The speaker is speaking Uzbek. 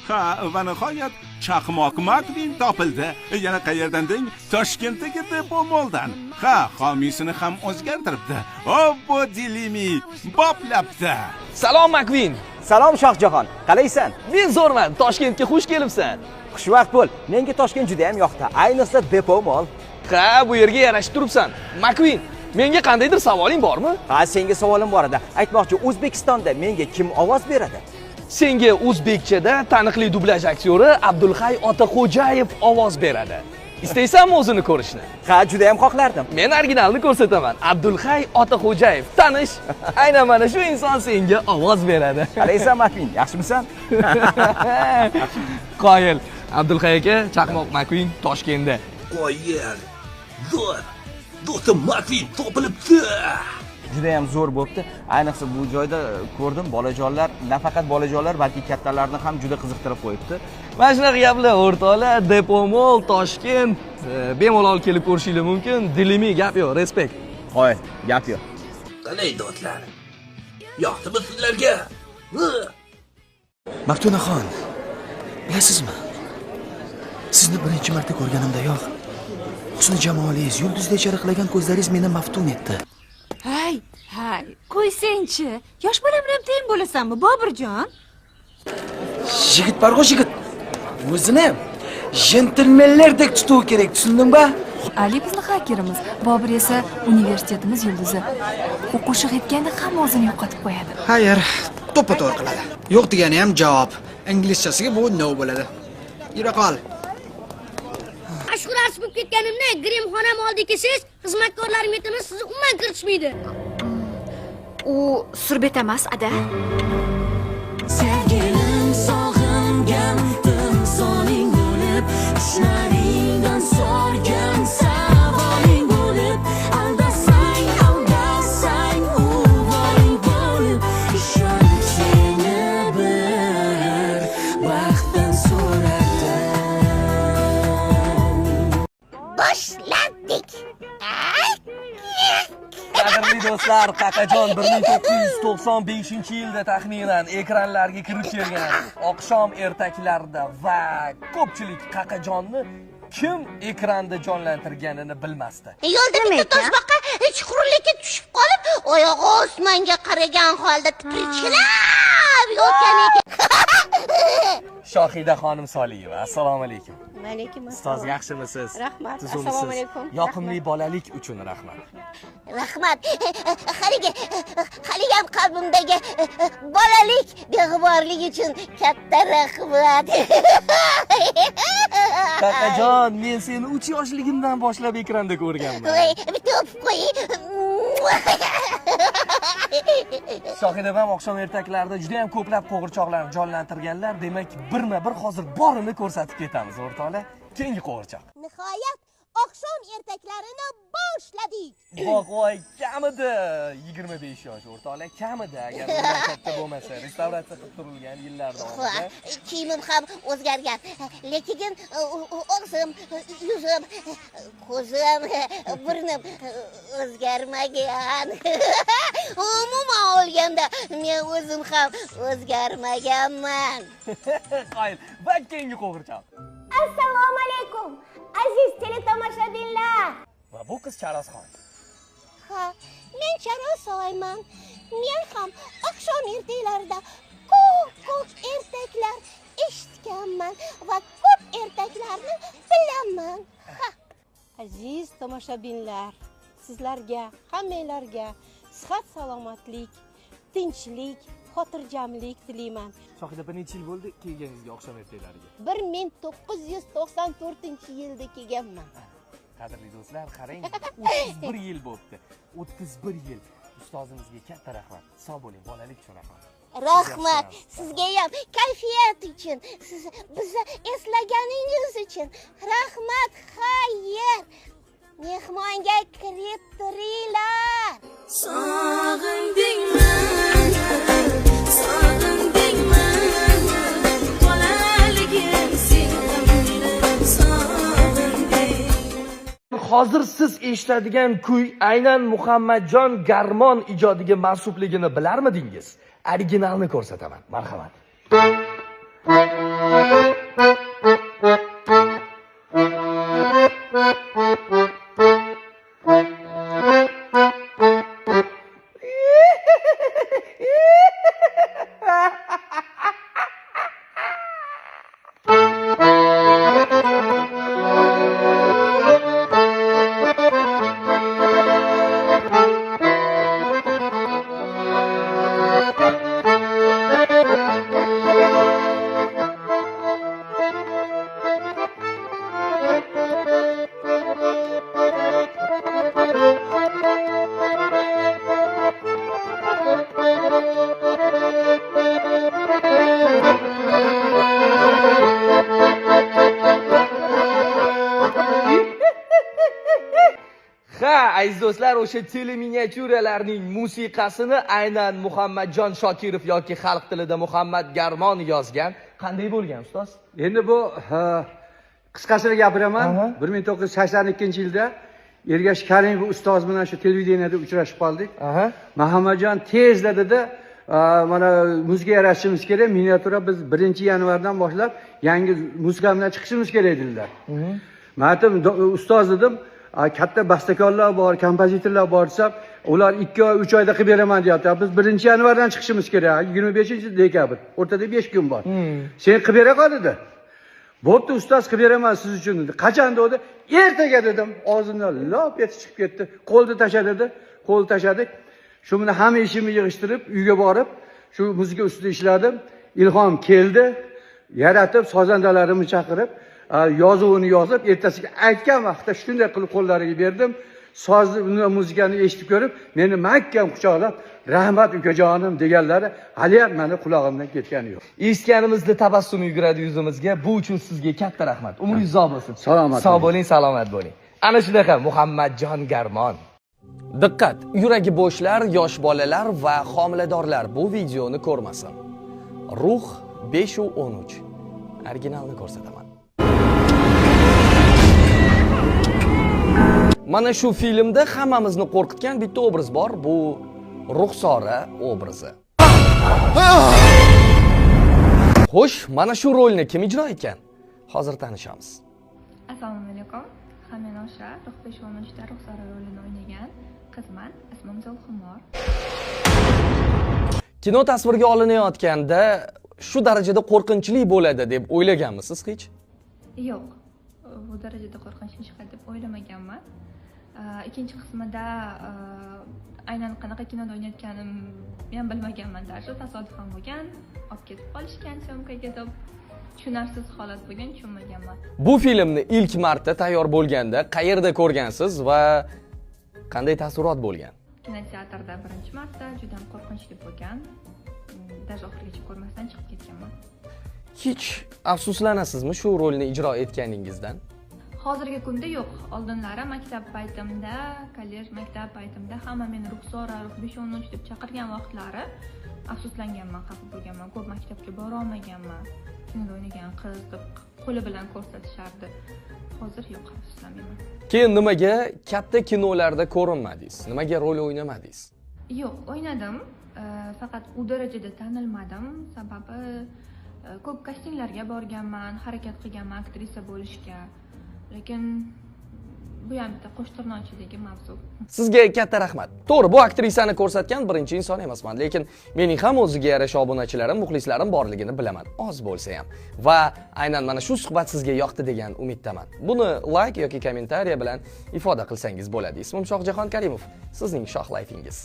Ha, va nihoyat chaqmoq McQueen topildi. Yana qayerdan deng? Toshkentdagi depo moldan. Ha, homiysini ham o'zgartiribdi. Obbo dilimi, boplabdi. Salom McQueen. Salom Shohjahon, qalaysan? Men zo'rman, Toshkentga xush kelibsan. Xushvaqt bo'l. Menga Toshkent juda ham yoqdi, ayniqsa depo mol. Ha, bu yerga yarashib turibsan. McQueen, menga qandaydir savoling bormi? Ha, senga savolim bor edi. Aytmoqchi, O'zbekistonda menga kim ovoz beradi? Senga o'zbekchada taniqli dublyaj aktyori Abdulhay Otaxo'jayev ovoz beradi. Istaysanmi o'zini ko'rishni? Ha, juda ham xohlardim. Men originalni ko'rsataman. Abdulhay Otaxo'jayev, tanish. Aynan mana shu inson senga ovoz beradi. Qalaysan McQueen, yaxshimisan? Qoyil. Abdulhay aka, chaqmoq McQueen Toshkentda. Qoyil. Do'stim McQueen topilibdi. Juda ham zo'r bo'pti. Ayniqsa bu joyda ko'rdim, bolajonlar, nafaqat bolajonlar, balki kattalarni ham juda qiziqtirib qo'yibdi. Mana shunaqa gaplar o'rtoqlar, depo mol Toshkent, bemalol kelib ko'rishinglar mumkin. Dilimiy gap yo'q, respekt. Qo'y, gap yo'q. Qalay do'stlar? Yoqdimi sizlarga? Maftunaxon, bilasizmi? Sizni birinchi marta ko'rganimdayoq husni jamolingiz, yulduzdek chiriqlagan ko'zlaringiz meni maftun etdi. Hay, qo'ysangchi. Yosh bola bilan teng bo'lasanmi, Bobirjon? Yigit barg'osh yigit. O'zini jentelmenlardek tutuv kerak, tushundingmi? Ali bizni xakerimiz, Bobir esa universitetimiz yulduzi. U qo'shiq aytganda hamma o'zini yo'qotib qo'yadi. Xayr, to'ppa-to'g'ri qiladi. Yo'q degani ham javob. Inglizchasiga bu no bo'ladi. Yura qol. Mashhur bo'lib ketganimda grimxonam oldiga siz xizmatkorlarim aytamiz, sizni umuman kiritishmaydi. U surbet emas, ada. Sevgilim sog'ingan timsoling bo'lib, ishlaringdan sorgan savoling bo'lib, aldasang uvoling bo'lib, ishonib seni bir baxtdan so'radim. Boshladik. Qadrli do'stlar, Qaqajon 1995-yilda taxminan ekranlarga kirib kelgan oqshom ertaklarida va ko'pchilik Qaqajonni kim ekranda jonlantirganini bilmasdi. Yo'lda bitta toshbaqa chuqurlikka tushib qolib, oyog'i osmonga qaragan holda tipirchilab yotgan ekan. Shohida xonim Soliyeva, assalomu alaykum. Va alaykum assalom. Ustoz, yaxshimisiz? Rahmat. Tuzumisiz? Assalomu alaykum. Yoqimli bolalik uchun rahmat. Rahmat. Haliyam qalbimdagi bolalik beg'uborlik uchun katta rahmat. Qaqajon, men seni 3 yoshligimdan boshlab ekranda ko'rganman. Voy, bitta o'pib qo'y. Shohida ham oqshom ertaklarida juda ham ko'plab qo'g'irchoqlarni jonlantirganlar, demak birma-bir hozir borini ko'rsatib ketamiz o'rtoqlar. Keyingi qo'g'irchoq. Nihoyat oqshom ertaklarini boshladik. Voy, kamida 25 yosh o'rtoqlar, kamida agar bundan katta bo'lmasa, restavratsiya qilib turilgan yillar davomida. Kiyimim ham o'zgargan, lekin og'zim, yuzim, ko'zim, burnim o'zgarmagan. Umuman olganda men o'zim ham o'zgarmaganman. Qoyil, va keyingi qo'g'irchoq. Assalomu alaykum, aziz teletomoshabinlar. Va bu qiz Charozxon. Ha, men Charozxonman. Men ham oqshom ertaklarida ko'p ertaklar eshitganman va ko'p ertaklarni bilaman. Aziz tomoshabinlar, sizlarga, hammanglarga sihat, salomatlik, tinchlik, xotirjamlik tilayman. Shohida, bir necha yil bo'ldi kelganingizga oqshom ertaklariga? 1994-yilda kelganman. Qadrli do'stlar, qarang, 31 yil bo'libdi. 31 yil. Ustozimizga katta rahmat. Sog' bo'ling, bolalik uchun rahmat. Rahmat sizga ham, kayfiyat uchun, siz bizni eslaganingiz uchun. Rahmat, xayr. Mehmonga kirib turinglar. Sog'indingmi? Sog'indingmi? Bolaligim seni sog'indim. Hozir siz eshitadigan kuy aynan Muhammadjon Garmon ijodiga mansubligini bilarmidingiz? Originalni ko'rsataman. Marhamat. Ha, aziz do'stlar, o'sha teleminiatyuralarning musiqasini aynan Muhammadjon Shokirov yoki xalq tilida Muhammad Garmon yozgan. Qanday bo'lgan, ustoz? Endi bu qisqasini gapiraman. 1982-yilda Ergash Karimov ustoz bilan shu televideniyada uchrashib qoldik. Muhammadjon tezda dedi, mana muzika yaratishimiz kerak, miniatyura biz 1-yanvardan boshlab yangi muzika bilan chiqishimiz kerak dedilar. Men aytdim, ustoz dedim, katta bastakorlar bor, kompozitorlar bor desam, ular 2 oy, 3 oyda qilib beraman deyapti. Biz 1-yanvardan chiqishimiz kerak, 25-dekabr. O'rtada 5 kun bor. Sen qilib bera qol dedi. Bo'pti ustoz, qilib beraman siz uchun dedi. Qachon dedi? Ertaga dedim. Og'zimdan lop etib chiqib ketdi. Qo'lni tasha dedi. Qo'lni tashadik. Shu bilan hamma ishimni yig'ishtirib, uyga borib, shu muzika ustida ishladim. Ilhom keldi, yaratib, sozandalarimni chaqirib, yozuvini yozib, ertasiga aytgan vaqtda shunday qilib qo'llariga berdim. Sozni, muzikani eshitib ko'rib, meni mahkam quchoqlab, rahmat ukajonim deganlari hali ham meni qulog'imdan ketgani yo'q. Eshitganimizda tabassum yuguradi yuzimizga. Bu uchun sizga katta rahmat. Umringiz uzoq bo'lsin. Salomat. Sog' bo'ling, salomat bo'ling. Ana shunaqa Muhammadjon Garmon. Diqqat, yuragi bo'shlar, yosh bolalar va homiladorlar bu videoni ko'rmasin. Ruh 5:13. Originalni ko'rsataman. Mana shu filmda hammamizni qo'rqitgan bitta obraz bor, bu Ruxsora obrazi. Xo'sh, mana shu rolni kim ijro etgan? Hozir tanishamiz. Assalomu alaykum. Men Osha, Ruh 5:13da Ruxsora rolini o'ynagan qizman. Ismim Zulxumor. Kino tasvirga olinayotganda shu darajada qo'rqinchli bo'ladi deb o'ylaganmisiz hech? Yo'q. Bu darajada qo'rqinchli chiqadi deb o'ylamaganman. Ikkinchi qismida aynan qanaqa kinoda o'ynayotganim men bilmaganman. Darsi tasodifan bo'lgan. Olib ketib qolishgan syomkaga deb tushunarsiz holat bo'lgan, tushunmaganman. Bu filmni ilk marta tayyor bo'lganda qayerda ko'rgansiz va qanday taassurot bo'lgan? Kinoteatrda birinchi marta juda ham qo'rqinchli bo'lgan. Даже oxirigacha ko'rmasdan chiqib ketganman. Hech afsuslanasizmi shu rolni ijro etganingizdan? Hozirgi kunda yo'q. Oldinlari maktab paytimda, kollej maktab paytimda hamma meni Ruxsora, Ruh 5:13 deb chaqirgan vaqtlari afsuslanganman, xafa bo'lganman. Ko'p maktabga bora olmaganman. Kinoda o'ynagan qiz deb qo'li bilan ko'rsatishardi. Hozir yo'q, afsuslanmayman. Keyin nimaga katta kinolarda ko'rinmadingiz? Nimaga rol o'ynamadingiz? Yo'q, o'ynadim. Faqat u darajada tanilmadim. Sababi ko'p kastinglarga borganman, harakat qilganman aktrisa bo'lishga. Lekin bu ham bitta qo'shtirnochidagi mavzu. Sizga katta rahmat. To'g'ri, bu aktrisani ko'rsatgan birinchi inson emasman, lekin mening ham o'ziga yarasha obunachilarim, muxlislarim borligini bilaman, oz bo'lsa ham. Va aynan mana shu suhbat sizga yoqdi degan umiddaman. Buni like yoki kommentariya bilan ifoda qilsangiz bo'ladi. Ismim Shohjahon Karimov. Sizning shoh layfingiz.